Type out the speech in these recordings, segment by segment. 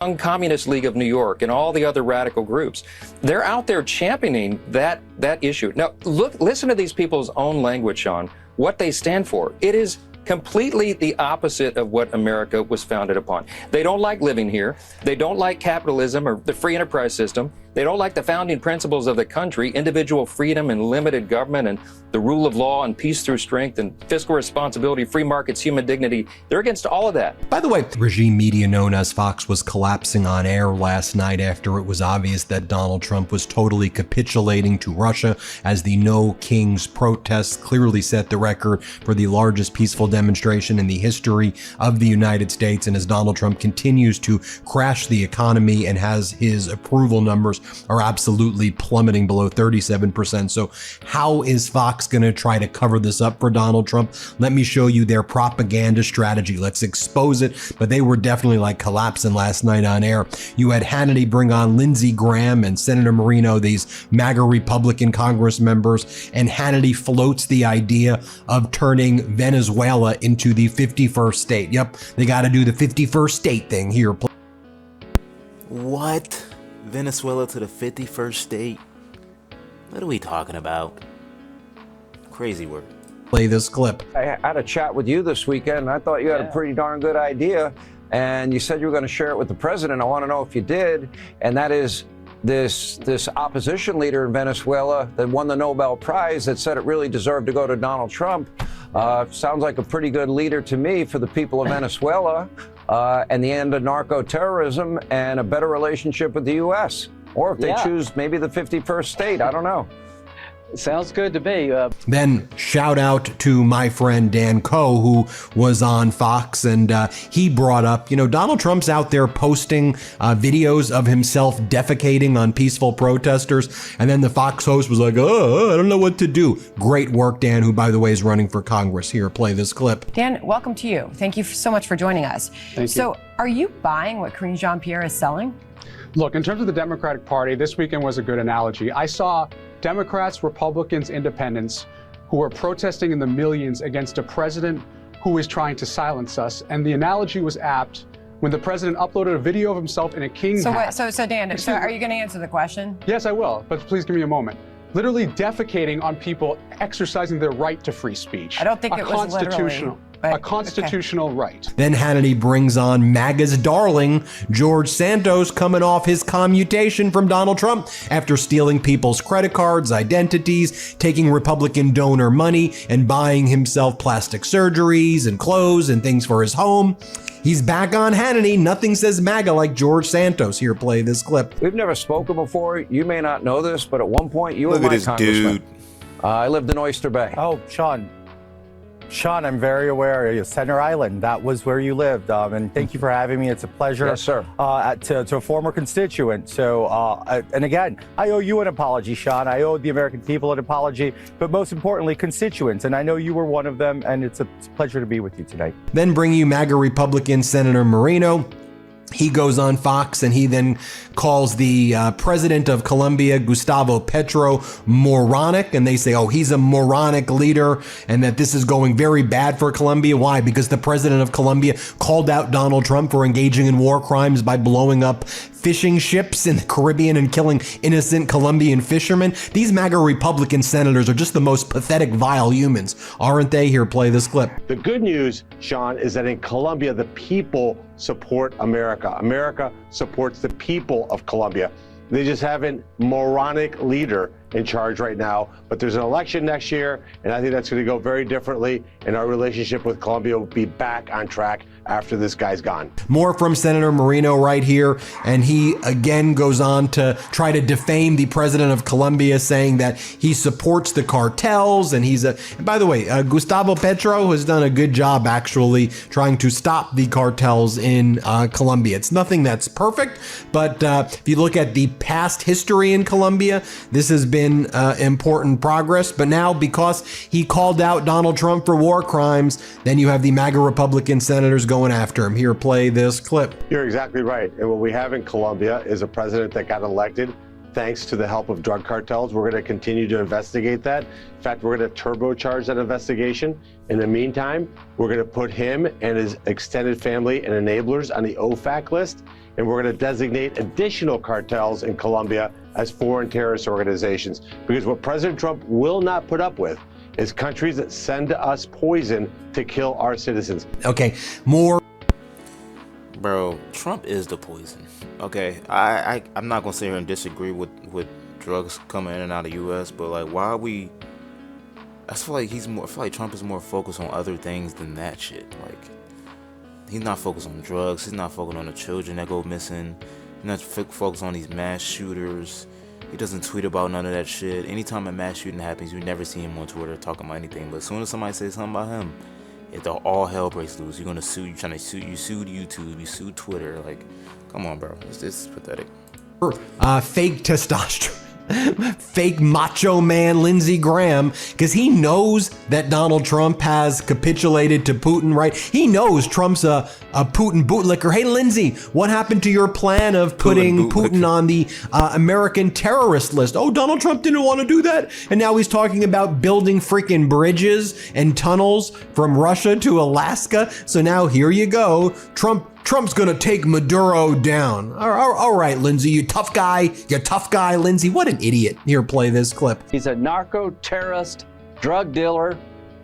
Young Communist League of New York and all the other radical groups. They're out there championing that issue. Now, listen to these people's own language, Sean, what they stand for. It is completely the opposite of what America was founded upon. They don't like living here. They don't like capitalism or the free enterprise system. They don't like the founding principles of the country, individual freedom and limited government and the rule of law and peace through strength and fiscal responsibility, free markets, human dignity. They're against all of that. By the way, regime media known as Fox was collapsing on air last night after it was obvious that Donald Trump was totally capitulating to Russia, as the No Kings protests clearly set the record for the largest peaceful demonstration in the history of the United States. And as Donald Trump continues to crash the economy and has his approval numbers are absolutely plummeting below 37%. So how is Fox going to try to cover this up for Donald Trump? Let me show you their propaganda strategy. Let's expose it. But they were definitely like collapsing last night on air. You had Hannity bring on Lindsey Graham and Senator Marino, these MAGA Republican Congress members, and Hannity floats the idea of turning Venezuela into the 51st state. Yep, they got to do the 51st state thing here. What? Venezuela to the 51st state? What are we talking about? Crazy word. Play this clip. I had a chat with you this weekend, and I thought you had a pretty darn good idea, and you said you were going to share it with the president. I want to know if you did, and that is this opposition leader in Venezuela that won the Nobel Prize that said it really deserved to go to Donald Trump. Sounds like a pretty good leader to me for the people of Venezuela, and the end of narco-terrorism and a better relationship with the U.S. Or if they choose maybe the 51st state, I don't know. Sounds good to me. Then shout out to my friend Dan Coe, who was on Fox, and he brought up, Donald Trump's out there posting videos of himself defecating on peaceful protesters. And then the Fox host was like, oh, I don't know what to do. Great work, Dan, who, by the way, is running for Congress. Here, play this clip. Dan, welcome to you. Thank you so much for joining us. Thank you. So are you buying what Karine Jean-Pierre is selling? Look, in terms of the Democratic Party, this weekend was a good analogy. I saw Democrats, Republicans, independents who were protesting in the millions against a president who is trying to silence us. And the analogy was apt when the president uploaded a video of himself in a king hat. So Dan, are you going to answer the question? Yes, I will, but please give me a moment. Literally defecating on people exercising their right to free speech. I don't think it was literally. A constitutional right. Then Hannity brings on MAGA's darling, George Santos, coming off his commutation from Donald Trump after stealing people's credit cards, identities, taking Republican donor money, and buying himself plastic surgeries and clothes and things for his home. He's back on Hannity. Nothing says MAGA like George Santos. Here, play this clip. We've never spoken before. You may not know this, but at one point you were my congressman. Dude. I lived in Oyster Bay. Oh, Sean, I'm very aware. Center Island, that was where you lived. And thank you for having me. It's a pleasure. Yes, sir. To a former constituent. So, and again, I owe you an apology, Sean. I owe the American people an apology, but most importantly, constituents. And I know you were one of them, and it's a pleasure to be with you tonight. Then bring you MAGA Republican Senator Marino. He goes on Fox and he then calls the president of Colombia, Gustavo Petro, moronic. And they say, oh, he's a moronic leader and that this is going very bad for Colombia. Why? Because the president of Colombia called out Donald Trump for engaging in war crimes by blowing up fishing ships in the Caribbean and killing innocent Colombian fishermen. These MAGA Republican senators are just the most pathetic, vile humans, aren't they? Here, play this clip. The good news, Sean, is that in Colombia, the people support America. America supports the people of Colombia. They just have a moronic leader in charge right now, but there's an election next year, and I think that's going to go very differently, and our relationship with Colombia will be back on track after this guy's gone. More from Senator Marino right here, and he again goes on to try to defame the president of Colombia, saying that he supports the cartels, and and by the way, Gustavo Petro has done a good job actually trying to stop the cartels in Colombia. It's nothing that's perfect, but if you look at the past history in Colombia, this has been important progress. But now, because he called out Donald Trump for war crimes, then you have the MAGA Republican senators going after him. Here, play this clip. You're exactly right. And what we have in Colombia is a president that got elected thanks to the help of drug cartels. We're going to continue to investigate that. In fact, we're going to turbocharge that investigation. In the meantime, we're going to put him and his extended family and enablers on the OFAC list, and we're going to designate additional cartels in Colombia as foreign terrorist organizations. Because what President Trump will not put up with is countries that send us poison to kill our citizens. Okay, more. Bro, Trump is the poison. Okay, I'm not gonna sit here and disagree with drugs coming in and out of the U.S., but like, why are we? I feel like Trump is more focused on other things than that shit. Like, he's not focused on drugs. He's not focused on the children that go missing. He's not focused on these mass shooters. He doesn't tweet about none of that shit. Anytime a mass shooting happens, you never see him on Twitter talking about anything. But as soon as somebody says something about him, all hell breaks loose. You're gonna sue. You're trying to sue. You sued YouTube. You sued Twitter. Like, come on, bro. It's pathetic. Fake testosterone. Fake macho man Lindsey Graham, because he knows that Donald Trump has capitulated to Putin, right? He knows Trump's a Putin bootlicker. Hey, Lindsey, what happened to your plan of putting Putin on the American terrorist list? Oh, Donald Trump didn't want to do that. And now he's talking about building freaking bridges and tunnels from Russia to Alaska. So now here you go. Trump's gonna take Maduro down. All right, Lindsey, you tough guy, Lindsey. What an idiot. Here, play this clip. He's a narco-terrorist, drug dealer,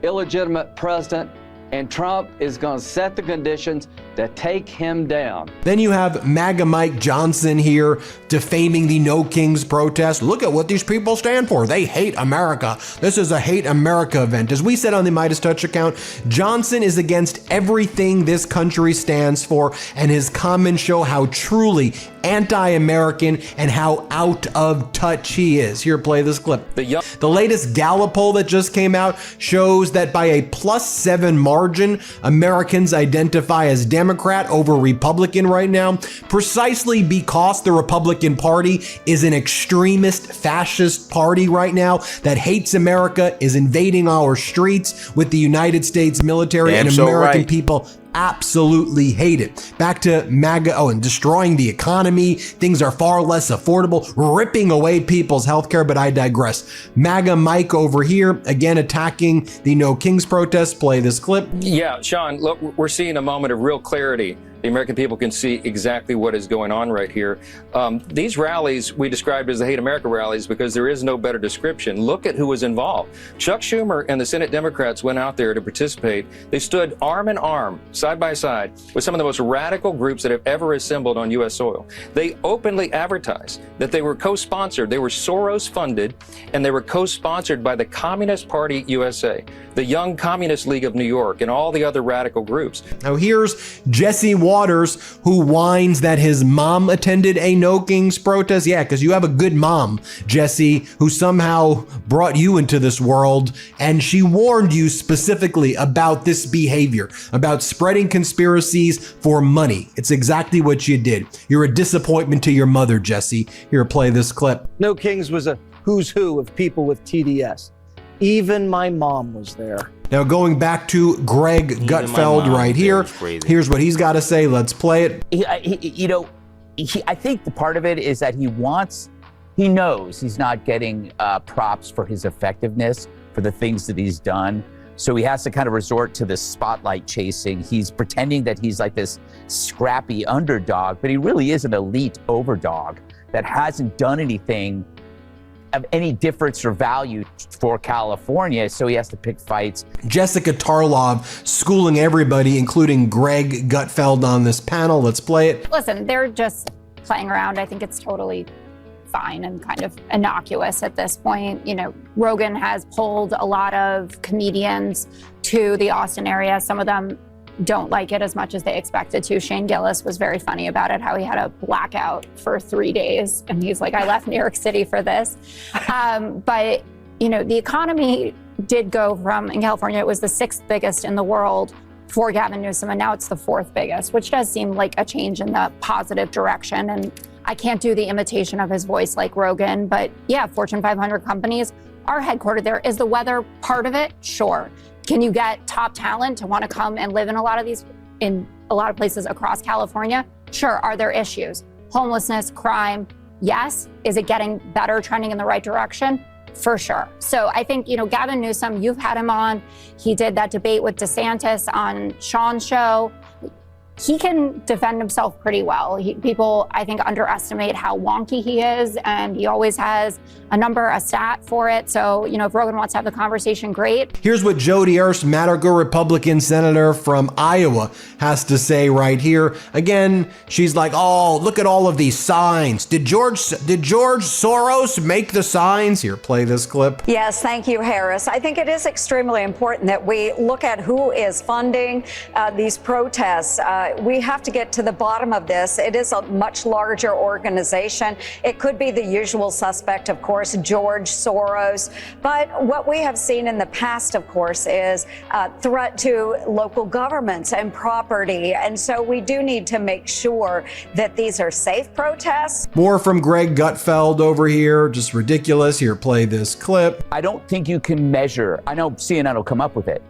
illegitimate president, and Trump is going to set the conditions to take him down. Then you have MAGA Mike Johnson here defaming the No Kings protest. Look at what these people stand for. They hate America. This is a hate America event. As we said on the Midas Touch account, Johnson is against everything this country stands for, and his comments show how truly anti-American and how out of touch he is. Here, play this clip. The latest Gallup poll that just came out shows that by a +7 margin, Americans identify as Democrat over Republican right now, precisely because the Republican Party is an extremist fascist party right now that hates America, is invading our streets with the United States military, and American people absolutely hate it. Back to MAGA, and destroying the economy. Things are far less affordable, ripping away people's healthcare, but I digress. MAGA Mike over here, again attacking the No Kings protest. Play this clip. Yeah, Sean, look, we're seeing a moment of real clarity. The American people can see exactly what is going on right here. These rallies we described as the Hate America rallies because there is no better description. Look at who was involved. Chuck Schumer and the Senate Democrats went out there to participate. They stood arm in arm, side by side, with some of the most radical groups that have ever assembled on U.S. soil. They openly advertised that they were co-sponsored. They were Soros-funded, and they were co-sponsored by the Communist Party USA, the Young Communist League of New York, and all the other radical groups. Now here's Jesse Waters, who whines that his mom attended a No Kings protest. Yeah, because you have a good mom, Jesse, who somehow brought you into this world, and she warned you specifically about this behavior, about spreading conspiracies for money. It's exactly what you did. You're a disappointment to your mother, Jesse. Here, play this clip. No Kings was a who's who of people with TDS. Even my mom was there. Now going back to Greg Gutfeld right here. Here's what he's got to say. Let's play it. I think the part of it is that he knows he's not getting props for his effectiveness, for the things that he's done. So he has to kind of resort to this spotlight chasing. He's pretending that he's like this scrappy underdog, but he really is an elite overdog that hasn't done anything of any difference or value for California, so he has to pick fights. Jessica Tarlov schooling everybody, including Greg Gutfeld on this panel. Let's play it. Listen, they're just playing around. I think it's totally fine and kind of innocuous at this point. You know, Rogan has pulled a lot of comedians to the Austin area. Some of them don't like it as much as they expected to. Shane Gillis was very funny about it, how he had a blackout for 3 days. And he's like, I left New York City for this. But, you know, the economy did go from, in California, it was the 6th biggest in the world for Gavin Newsom, and now it's the 4th biggest, which does seem like a change in the positive direction. And I can't do the imitation of his voice like Rogan, but yeah, Fortune 500 companies are headquartered there. Is the weather part of it? Sure. Can you get top talent to want to come and live in a lot of places across California? Sure. Are there issues? Homelessness, crime, Yes. Is it getting better, trending in the right direction? For sure. So I think, Gavin Newsom, you've had him on. He did that debate with DeSantis on Sean's show. He can defend himself pretty well. People, I think, underestimate how wonky he is, and he always has a stat for it. So, if Rogan wants to have the conversation, great. Here's what Jody Ernst, Mattergorn Republican senator from Iowa, has to say right here. Again, she's like, oh, look at all of these signs. Did George Soros make the signs? Here, play this clip. Yes, thank you, Harris. I think it is extremely important that we look at who is funding these protests. We have to get to the bottom of this. It is a much larger organization. It could be the usual suspect, of course, George Soros. But what we have seen in the past, of course, is threat to local governments and property. And so we do need to make sure that these are safe protests. More from Greg Gutfeld over here. Just ridiculous. Here, play this clip. I don't think you can measure, I know CNN will come up with it,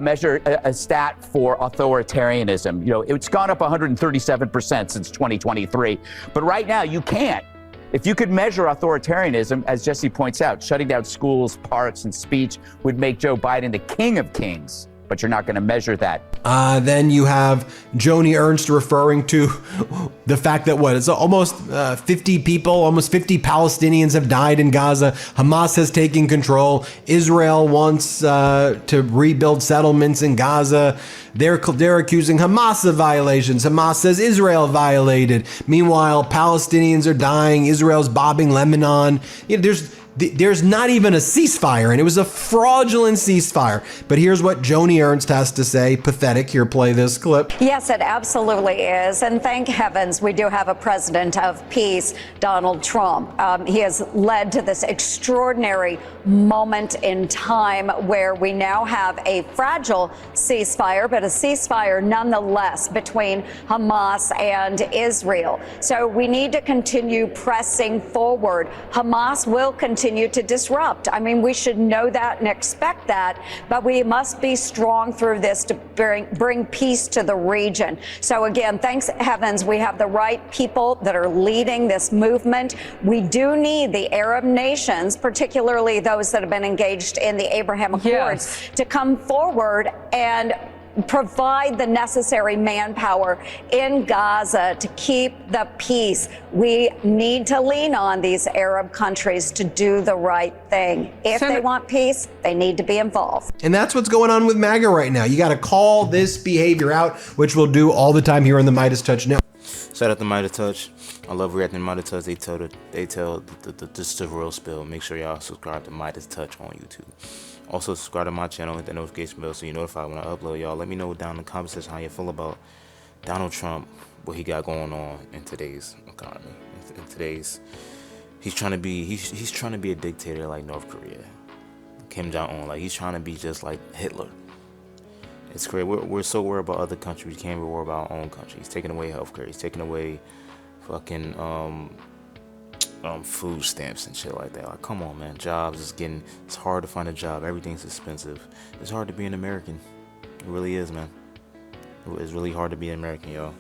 measure a stat for authoritarianism. It's gone up 137% since 2023. But right now, you can't. If you could measure authoritarianism, as Jesse points out, shutting down schools, parks, and speech would make Joe Biden the king of kings. But you're not going to measure that. Then you have Joni Ernst referring to the fact that it's almost 50 people, almost 50 Palestinians have died in Gaza. Hamas has taken control. Israel wants to rebuild settlements in Gaza. They're accusing Hamas of violations. Hamas says Israel violated. Meanwhile, Palestinians are dying. Israel's bombing Lebanon. There's not even a ceasefire, and it was a fraudulent ceasefire. But here's what Joni Ernst has to say. Pathetic. Here, play this clip. Yes, it absolutely is. And thank heavens we do have a president of peace, Donald Trump. He has led to this extraordinary moment in time where we now have a fragile ceasefire, but a ceasefire nonetheless between Hamas and Israel. So we need to continue pressing forward. Hamas will continue to disrupt. I mean, we should know that and expect that, but we must be strong through this to bring peace to the region. So again, thanks heavens we have the right people that are leading this movement. We do need the Arab nations, particularly those that have been engaged in the Abraham Accords, to come forward and provide the necessary manpower in Gaza to keep the peace. We need to lean on these Arab countries to do the right thing. If they want peace, they need to be involved. And that's what's going on with MAGA right now. You got to call this behavior out, which we'll do all the time here on the Midas Touch Network. Shout out to Midas Touch. I love reacting to Midas Touch. They tell the real spill. Make sure y'all subscribe to Midas Touch on YouTube. Also subscribe to my channel, hit the notification bell so you're notified when I upload. Y'all let me know down in the comment section how you feel about Donald Trump, what he got going on in today's economy. He's trying to be a dictator like North Korea, Kim Jong-un. Like he's trying to be just like Hitler. It's crazy. We're so worried about other countries, we can't be worried about our own country. He's taking away healthcare. He's taking away fucking food stamps and shit like that. Like, come on, man. Jobs is it's hard to find a job. Everything's expensive. It's hard to be an American. It really is, man. It's really hard to be an American, y'all.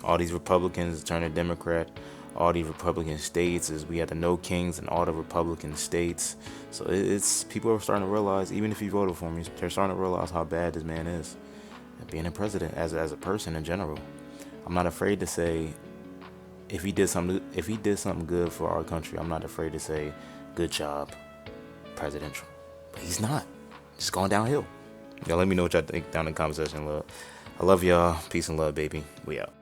All these Republicans turning Democrat. All these Republican states we had the no kings in all the Republican states. So it's people are starting to realize, even if you voted for me, they're starting to realize how bad this man is. Being a president as a person in general. I'm not afraid to say, if he did something good for our country, I'm not afraid to say, good job, presidential. But he's not. It's going downhill. Y'all let me know what y'all think down in the comment section. I love y'all. Peace and love, baby. We out.